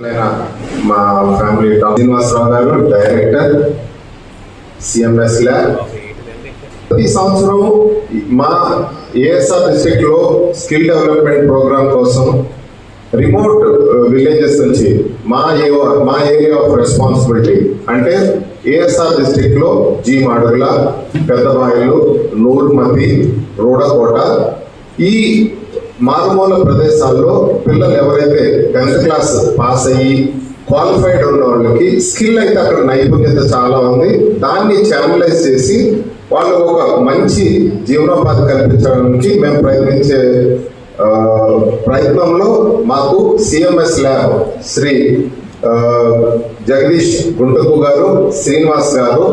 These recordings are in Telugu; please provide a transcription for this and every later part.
మా ఫ్యామిలీ శ్రీనివాసరావు గారు డైరెక్టర్ సిఎంఎస్ ల్యాబ్. ప్రతి సంవత్సరం మా ఏఎస్ఆర్ డిస్ట్రిక్ట్ లో స్కిల్ డెవలప్మెంట్ ప్రోగ్రామ్ కోసం రిమోట్ విలేజెస్ నుంచి మా ఏరియా ఆఫ్ రెస్పాన్సిబిలిటీ అంటే ఏఎస్ఆర్ డిస్ట్రిక్ట్ లో జీ మాడుగుల, పెద్దబాయిలు, నూర్మతి, రూడకోట ఈ మారుమూల ప్రదేశాల్లో పిల్లలు ఎవరైతే 10th క్లాస్ పాస్ అయ్యి క్వాలిఫైడ్ ఉన్న వాళ్ళకి స్కిల్ అయితే అక్కడ నైపుణ్యత చాలా ఉంది. దాన్ని ఛానలైజ్ చేసి వాళ్ళు ఒక మంచి జీవనోపాధి కల్పించడానికి మేము ప్రయత్నించే ప్రయత్నంలో మాకు సిఎంఎస్ ల్యాబ్ శ్రీ జగదీష్ గుంటకు గారు, శ్రీనివాస్ గారు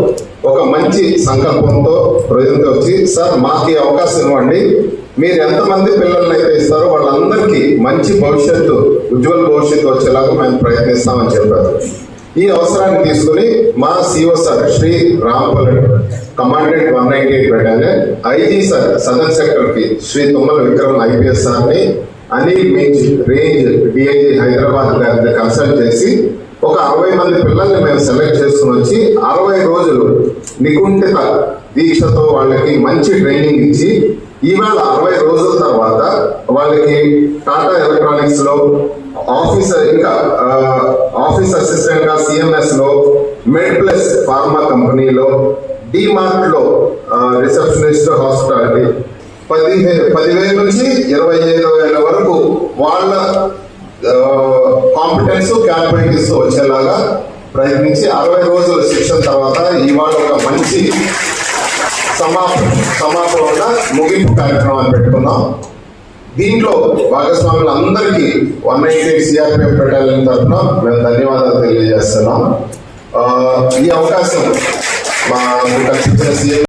ఒక మంచి సంకల్పంతో ప్రజలతో వచ్చి, సార్ మాకు ఈ అవకాశం ఇవ్వండి, మీరు ఎంతమంది పిల్లల్ని అయితే ఇస్తారో వాళ్ళందరికీ మంచి భవిష్యత్తు, ఉజ్వల భవిష్యత్తు వచ్చేలాగా మేము ప్రయత్నిస్తామని చెప్పారు. ఈ అవసరాన్ని తీసుకుని మా CO sir Shri Rampal commandant 198 battalion, IG sir southern sector కి శ్రీ తుమ్మల విక్రమ్ ఐపీఎస్ సార్ని, అనిల్ మీంజ్ రేంజ్ డిఐజీ హైదరాబాద్ గారిని కన్సల్ట్ చేసి ఒక 60 మంది పిల్లల్ని మేము సెలెక్ట్ చేసుకుని వచ్చి 60 రోజులు నికుంఠిత దీక్షతో వాళ్ళకి మంచి ట్రైనింగ్ ఇచ్చి ఇవాళ 60 రోజుల తర్వాత వాళ్ళకి టాటా ఎలక్ట్రానిక్స్ లో ఆఫీస్ అసిస్టెంట్ గా సిఎంఎస్ లో, మెడ్ ప్లస్ ఫార్మా కంపెనీలో, డిమార్ట్ లో రిసెప్షనిస్ట్ హాస్పిటాలిటీ 10,000 నుంచి 25,000 వరకు వాళ్ళ కాంపిటెన్స్ క్యాపబిలిటీస్ వచ్చేలాగా ప్రయత్నించి 60 రోజుల శిక్షణ తర్వాత ఇవాళ ఒక మంచి సమాపన ముగింపు కార్యక్రమాన్ని పెట్టుకున్నాం. దీంట్లో భాగస్వాములు అందరికీ 198 సిఆర్పిఎఫ్ బెటాలియన్ తరఫున మేము ధన్యవాదాలు తెలియజేస్తున్నాం. ఈ అవకాశం మా కల్పించిన సీఎం